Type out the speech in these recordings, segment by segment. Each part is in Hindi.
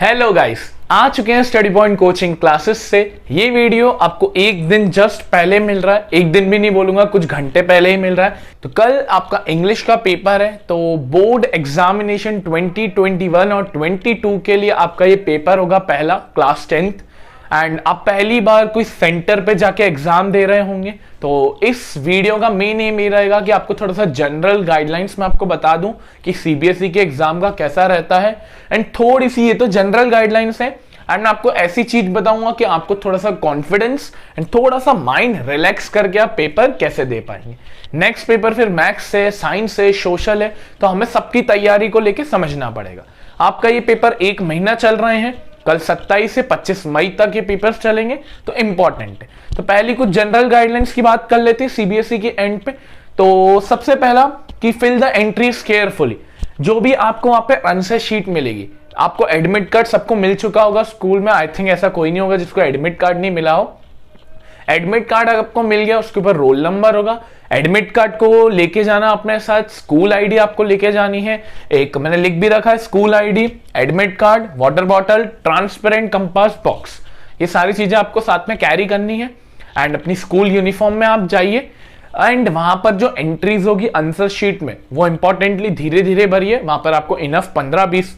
हेलो गाइस, आ चुके हैं स्टडी पॉइंट कोचिंग क्लासेस से। ये वीडियो आपको एक दिन जस्ट पहले मिल रहा है, एक दिन भी नहीं बोलूंगा, कुछ घंटे पहले ही मिल रहा है। तो कल आपका इंग्लिश का पेपर है, तो बोर्ड एग्जामिनेशन 2021 और 22 के लिए आपका ये पेपर होगा पहला, क्लास 10th। एंड आप पहली बार कोई सेंटर पे जाके एग्जाम दे रहे होंगे, तो इस वीडियो का मेन एम ये रहेगा कि आपको थोड़ा सा जनरल गाइडलाइंस मैं आपको बता दूं कि सीबीएसई के एग्जाम का कैसा रहता है। एंड थोड़ी सी ये तो जनरल गाइडलाइंस है, एंड मैं आपको ऐसी चीज बताऊंगा कि आपको थोड़ा सा कॉन्फिडेंस एंड थोड़ा सा माइंड रिलैक्स करके आप पेपर कैसे दे पाएंगे। नेक्स्ट पेपर फिर मैथ्स है, साइंस है, सोशल है, तो हमें सबकी तैयारी को लेके समझना पड़ेगा। आपका ये पेपर एक महीना चल रहे हैं, कल 27 से 25 मई तक ये पेपर्स चलेंगे, तो इंपॉर्टेंट है। तो पहली कुछ जनरल गाइडलाइंस की बात कर लेते हैं सीबीएसई के एंड पे। तो सबसे पहला कि फिल द एंट्रीज केयरफुली। जो भी आपको वहां पे आंसर शीट मिलेगी, आपको एडमिट कार्ड सबको मिल चुका होगा स्कूल में, आई थिंक ऐसा कोई नहीं होगा जिसको एडमिट कार्ड नहीं मिला हो। एडमिट कार्ड आपको मिल गया, उसके ऊपर रोल नंबर होगा। एडमिट कार्ड को लेके जाना अपने साथ, स्कूल आईडी आपको लेके जानी है, एक मैंने लिख भी रखा है, school ID, admit card, water bottle, transparent compass box, ये सारी चीजें आपको साथ में कैरी करनी है। एंड अपनी स्कूल यूनिफॉर्म में आप जाइए, एंड वहां पर जो एंट्रीज होगी आंसर शीट में वो इंपॉर्टेंटली धीरे धीरे भरिए। वहां पर आपको इनफ 15-20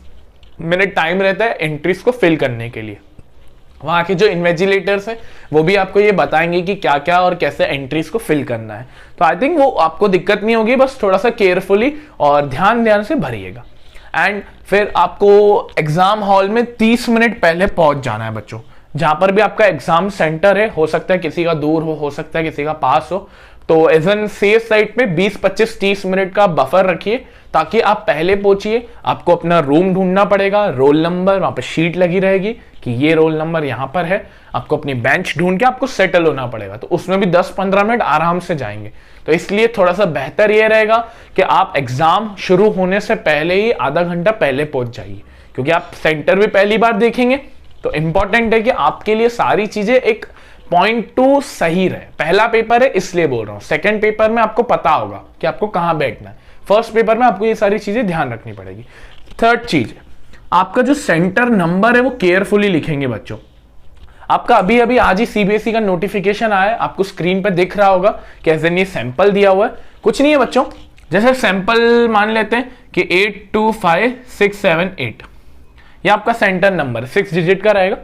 मिनट टाइम रहता है एंट्रीज को फिल करने के लिए। वहां के जो इन्वेजिलेटर्स है वो भी आपको ये बताएंगे कि क्या क्या और कैसे एंट्रीज को फिल करना है। तो आई थिंक वो आपको दिक्कत नहीं होगी, बस थोड़ा सा केयरफुली और ध्यान से भरिएगा। एंड फिर आपको एग्जाम हॉल में 30 मिनट पहले पहुंच जाना है बच्चों। जहां पर भी आपका एग्जाम सेंटर है, हो सकता है किसी का दूर हो सकता है किसी का पास हो, तो एज एन सेफ साइड पे 20-25-30 मिनट का बफर रखिए ताकि आप पहले पहुंचिए। आपको अपना रूम ढूंढना पड़ेगा, रोल नंबर वहां पे शीट लगी रहेगी कि ये रोल नंबर यहां पर है। आपको अपनी बेंच ढूंढ के आपको सेटल होना पड़ेगा, तो उसमें भी 10-15 मिनट आराम से जाएंगे। तो इसलिए थोड़ा सा बेहतर ये रहेगा कि आप एग्जाम शुरू होने से पहले ही आधा घंटा पहले पहुंच जाइए, क्योंकि आप सेंटर भी पहली बार देखेंगे। तो इंपॉर्टेंट है कि आपके लिए सारी चीजें एक पॉइंट टू सही रहे। पहला पेपर है इसलिए बोल रहा हूं, सेकंड पेपर में आपको पता होगा कि आपको कहां बैठना है, फर्स्ट पेपर में आपको ये सारी चीजें ध्यान रखनी पड़ेगी। थर्ड चीज, आपका जो सेंटर नंबर है वो केयरफुली लिखेंगे बच्चों। आपका अभी अभी आज ही सीबीएसई का नोटिफिकेशन आया है, आपको स्क्रीन पे दिख रहा होगा कि एज एन ये सैंपल दिया हुआ है। कुछ नहीं है बच्चों, जैसे सैंपल मान लेते हैं कि 825678, ये आपका सेंटर नंबर 6 डिजिट का रहेगा।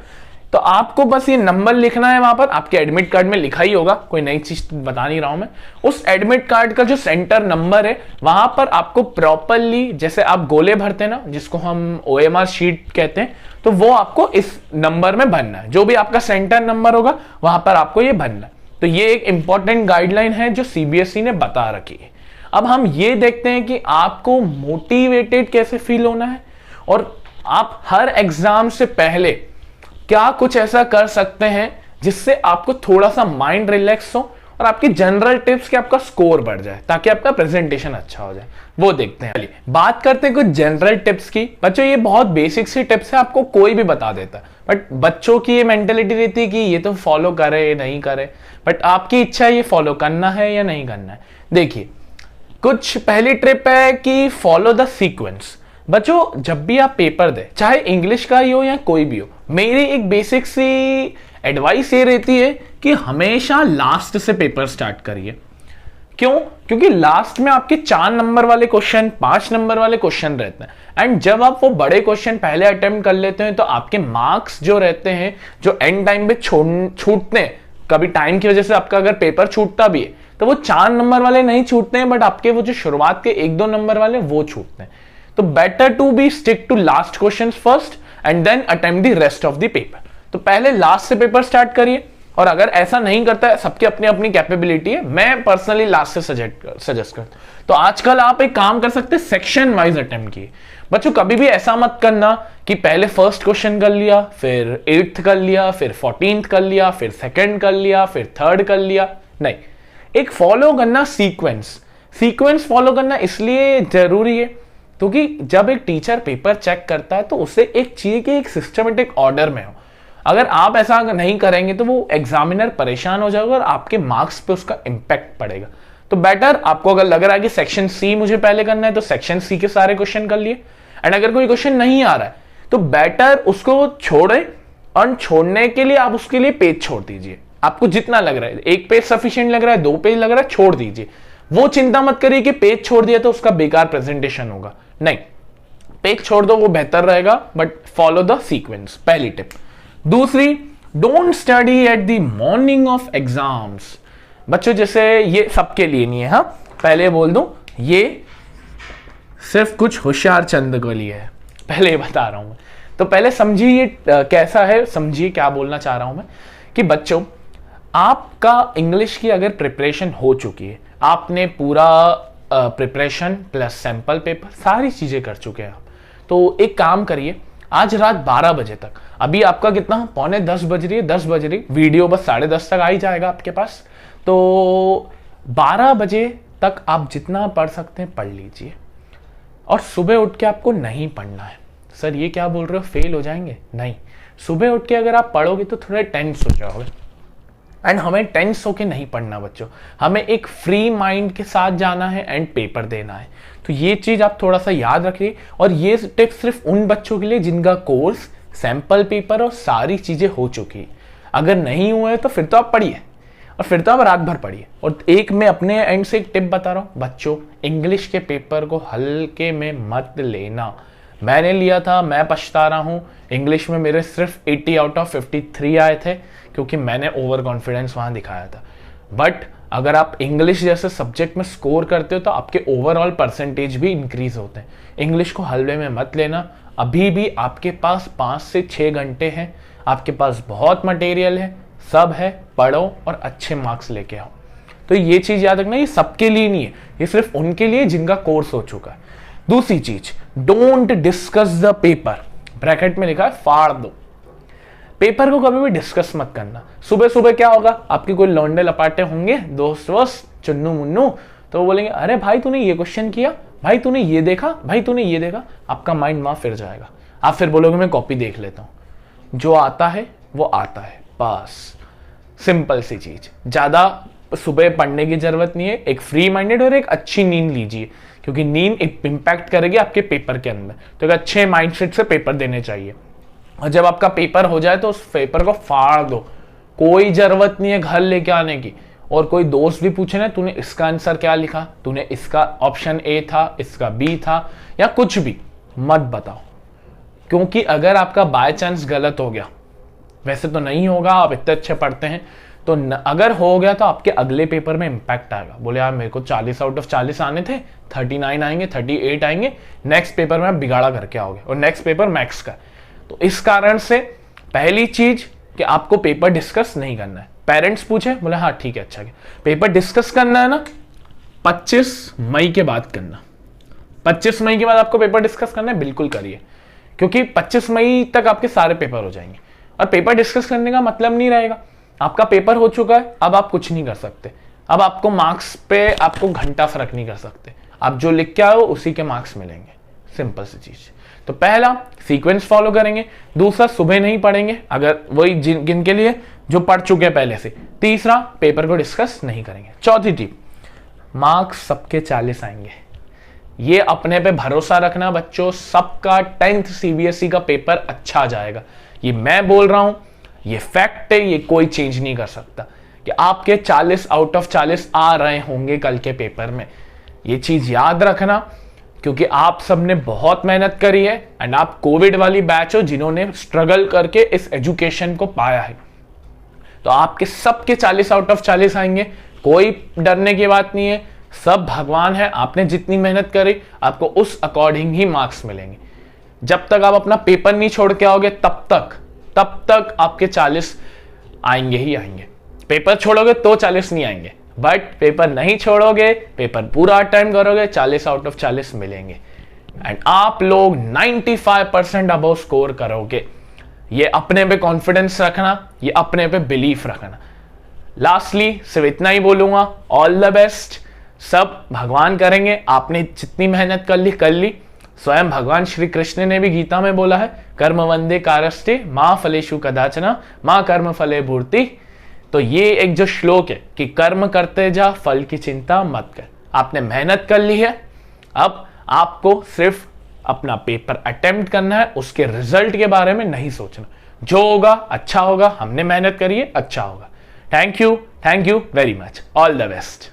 तो आपको बस ये नंबर लिखना है, वहां पर आपके एडमिट कार्ड में लिखा ही होगा, कोई नई चीज बता नहीं रहा हूं मैं। उस एडमिट कार्ड का जो सेंटर नंबर है वहां पर आपको प्रॉपरली, जैसे आप गोले भरते हैं ना, जिसको हम ओएमआर शीट कहते हैं, तो वो आपको इस नंबर में भरना है। जो भी आपका सेंटर नंबर होगा वहां पर आपको ये भरना है। तो ये एक इंपॉर्टेंट गाइडलाइन है जो सीबीएसई ने बता रखी है। अब हम ये देखते हैं कि आपको मोटिवेटेड कैसे फील होना है, और आप हर एग्जाम से पहले क्या कुछ ऐसा कर सकते हैं जिससे आपको थोड़ा सा माइंड रिलैक्स हो और आपकी जनरल टिप्स के आपका स्कोर बढ़ जाए, ताकि आपका प्रेजेंटेशन अच्छा हो जाए। वो देखते हैं। चलिए बात करते हैं कुछ जनरल टिप्स की। बच्चों ये बहुत बेसिक सी टिप्स है, आपको कोई भी बता देता है, बट बच्चों की ये मेंटेलिटी रहती है कि ये तो फॉलो करे नहीं करे, बट आपकी इच्छा है ये फॉलो करना है या नहीं करना है। देखिए, कुछ पहली ट्रिप है कि फॉलो द सीक्वेंस। बच्चों जब भी आप पेपर दे, चाहे इंग्लिश का ही हो या कोई भी हो, मेरी एक बेसिक सी एडवाइस ये रहती है कि हमेशा लास्ट से पेपर स्टार्ट करिए। क्यों? क्योंकि लास्ट में आपके 4 नंबर वाले क्वेश्चन, 5 नंबर वाले क्वेश्चन रहते हैं, एंड जब आप वो बड़े क्वेश्चन पहले अटेम्प्ट कर लेते हैं तो आपके मार्क्स जो रहते हैं, जो एंड टाइम पे छूटते हैं, कभी टाइम की वजह से आपका अगर पेपर छूटता भी है तो वो 4 नंबर वाले नहीं छूटते हैं, बट आपके वो जो शुरुआत के 1-2 नंबर वाले वो छूटते हैं। तो better to be stick to last questions first and then attempt the rest of the paper. तो पहले लास्ट से पेपर स्टार्ट करिए, और अगर ऐसा नहीं करता है, सबकी अपनी अपनी कैपेबिलिटी है, मैं पर्सनली लास्ट से सजेस्ट करता हूं। तो आजकल आप एक काम कर सकते हैं, सेक्शन वाइज अटेम्प्ट किए। बच्चों कभी भी ऐसा मत करना कि पहले फर्स्ट क्वेश्चन कर लिया, फिर 8th कर लिया, फिर 14th कर लिया, फिर 2nd कर लिया, फिर 3rd कर लिया। नहीं, एक फॉलो करना सीक्वेंस फॉलो करना इसलिए जरूरी है क्योंकि जब एक टीचर पेपर चेक करता है तो उसे एक चाहिए कि एक सिस्टमेटिक ऑर्डर में हो। अगर आप ऐसा नहीं करेंगे तो वो एग्जामिनर परेशान हो जाएगा और आपके मार्क्स पे उसका इंपैक्ट पड़ेगा। तो बेटर, आपको अगर लग रहा है कि सेक्शन सी मुझे पहले करना है तो सेक्शन सी के सारे क्वेश्चन कर लिए, एंड अगर कोई क्वेश्चन नहीं आ रहा है तो बेटर उसको छोड़े, और छोड़ने के लिए आप उसके लिए पेज छोड़ दीजिए। आपको जितना लग रहा है, 1 पेज सफिशिएंट लग रहा है, 2 पेज लग रहा है, छोड़ दीजिए। वो चिंता मत करिए कि पेज छोड़ दिया तो उसका बेकार प्रेजेंटेशन होगा, नहीं, पेज छोड़ दो, वो बेहतर रहेगा, बट फॉलो द सीक्वेंस, पहली टिप। दूसरी, don't study at the morning of exams. बच्चों जैसे ये सबके लिए नहीं है, हाँ पहले बोल दूं, ये सिर्फ कुछ होशियार चंद के लिए है, पहले बता रहा हूं मैं। तो पहले समझिए ये कैसा है, समझिए क्या बोलना चाह रहा हूं मैं, कि बच्चों आपका इंग्लिश की अगर प्रिपरेशन हो चुकी है, आपने पूरा प्रिपरेशन प्लस सैंपल पेपर सारी चीजें कर चुके हैं आप, तो एक काम करिए, आज रात 12 बजे तक, अभी आपका कितना 9:45 बज रही है, 10 बज रही, वीडियो बस 10:30 तक आ ही जाएगा आपके पास, तो 12 बजे तक आप जितना पढ़ सकते हैं पढ़ लीजिए। और सुबह उठ के आपको नहीं पढ़ना है। सर ये क्या बोल रहे हो, फेल हो जाएंगे? नहीं, सुबह उठ के अगर आप पढ़ोगे तो थोड़े टेंस हो जाओगे, एंड हमें टेंस होके नहीं पढ़ना बच्चों, हमें एक फ्री माइंड के साथ जाना है एंड पेपर देना है। तो ये चीज आप थोड़ा सा याद रखिए, और ये टिप सिर्फ उन बच्चों के लिए जिनका कोर्स, सैंपल पेपर और सारी चीजें हो चुकी है। अगर नहीं हुए तो फिर तो आप पढ़िए, और फिर तो आप रात भर पढ़िए। और एक मैं अपने एंड से एक टिप बता रहा हूं बच्चों, इंग्लिश के पेपर को हल्के में मत लेना। मैंने लिया था, मैं पछता रहा हूं, इंग्लिश में मेरे सिर्फ 80 आउट ऑफ 53 आए थे, क्योंकि मैंने ओवर कॉन्फिडेंस वहां दिखाया था। बट अगर आप इंग्लिश जैसे सब्जेक्ट में स्कोर करते हो तो आपके ओवरऑल परसेंटेज भी इंक्रीज होते हैं। इंग्लिश को हल्के में मत लेना, अभी भी आपके पास 5 से 6 घंटे हैं, आपके पास बहुत मटेरियल है, सब है, पढ़ो और अच्छे मार्क्स लेके आओ। तो ये चीज याद रखना, ये सबके लिए नहीं है, ये सिर्फ उनके लिए जिनका कोर्स हो चुका है। दूसरी चीज, don't discuss the paper, bracket में लिखा है फाड़ दो। पेपर को कभी भी डिस्कस मत करना। सुबह सुबह क्या होगा, आपके कोई लौंडे लपाटे होंगे, दोस्त वोस्त, चुन्नू मुन्नू, तो वो बोलेंगे अरे भाई तूने ये क्वेश्चन किया, भाई तूने ये देखा, भाई तूने ये देखा, आपका माइंड वहां फिर जाएगा। आप फिर बोलोगे मैं कॉपी देख लेता हूं। जो आता है वो आता है, बस सिंपल सी चीज। ज्यादा सुबह पढ़ने की जरूरत नहीं है, एक फ्री माइंडेड और एक अच्छी नींद लीजिए, क्योंकि नींद एक इंपैक्ट करेगी आपके पेपर के अंदर। तो एक अच्छे माइंडसेट से पेपर देने चाहिए, और जब आपका पेपर हो जाए तो उस पेपर को फाड़ दो। कोई जरूरत नहीं है घर लेके आने की। और कोई दोस्त भी पूछे ना तूने इसका आंसर क्या लिखा, तूने इसका ऑप्शन ए था, इसका बी था, या कुछ भी मत बताओ, क्योंकि अगर आपका बाय चांस गलत हो गया, वैसे तो नहीं होगा, आप इतने अच्छे पढ़ते हैं, तो अगर हो गया तो आपके अगले पेपर में इंपैक्ट आएगा। बोले यार मेरे को 40 आउट ऑफ 40 आने थे, 39 आएंगे, 38 आएंगे, नेक्स्ट पेपर में आप बिगाड़ा करके आओगे, और नेक्स्ट पेपर मैथ्स का। तो इस कारण से पहली चीज कि आपको पेपर डिस्कस नहीं करना है। पेरेंट्स पूछे, बोले हाँ ठीक है, अच्छा पेपर डिस्कस करना है ना, 25 मई के बाद करना। 25 मई के बाद आपको पेपर डिस्कस करना है, बिल्कुल करिए, क्योंकि 25 मई तक आपके सारे पेपर हो जाएंगे। और पेपर डिस्कस करने का मतलब नहीं रहेगा आपका पेपर हो चुका है, अब आप कुछ नहीं कर सकते, अब आपको मार्क्स पे आपको घंटा फर्क नहीं कर सकते, आप जो लिख के आओ उसी के मार्क्स मिलेंगे, सिंपल सी चीज। तो पहला सीक्वेंस फॉलो करेंगे, दूसरा सुबह नहीं पढ़ेंगे अगर वही जिन के लिए जो पढ़ चुके हैं पहले से, तीसरा पेपर को डिस्कस नहीं करेंगे। चौथी टिप, मार्क्स सबके 40 आएंगे, ये अपने पे भरोसा रखना बच्चों, सबका 10th सीबीएसई का पेपर अच्छा जाएगा। ये मैं बोल रहा हूं, ये फैक्ट है, ये कोई चेंज नहीं कर सकता कि आपके 40 आउट ऑफ 40 आ रहे होंगे कल के पेपर में। ये चीज याद रखना, क्योंकि आप सबने बहुत मेहनत करी है, एंड आप कोविड वाली बैच हो जिन्होंने स्ट्रगल करके इस एजुकेशन को पाया है। तो आपके सबके 40 आउट ऑफ 40 आएंगे, कोई डरने की बात नहीं है, सब भगवान है, आपने जितनी मेहनत करी आपको उस अकॉर्डिंग ही मार्क्स मिलेंगे। जब तक आप अपना पेपर नहीं छोड़ के आओगे तब तक आपके 40 आएंगे ही आएंगे। पेपर छोड़ोगे तो 40 नहीं आएंगे, बट पेपर नहीं छोड़ोगे, पेपर पूरा अटेम्प्ट करोगे, 40 आउट ऑफ 40 मिलेंगे, एंड आप लोग 95% अबव स्कोर करोगे। ये अपने पे कॉन्फिडेंस रखना, ये अपने पे बिलीफ रखना। लास्टली सिर्फ इतना ही बोलूंगा, ऑल द बेस्ट, सब भगवान करेंगे। आपने जितनी मेहनत कर ली। स्वयं भगवान श्री कृष्ण ने भी गीता में बोला है, कर्म वंदे कारस्ते मां फलेषु कदाचना मां कर्म फले भूर्ति। तो ये एक जो श्लोक है कि कर्म करते जा, फल की चिंता मत कर। आपने मेहनत कर ली है, अब आपको सिर्फ अपना पेपर अटेम्प्ट करना है, उसके रिजल्ट के बारे में नहीं सोचना। जो होगा अच्छा होगा, हमने मेहनत करी है, अच्छा होगा। Thank you very much, all the best.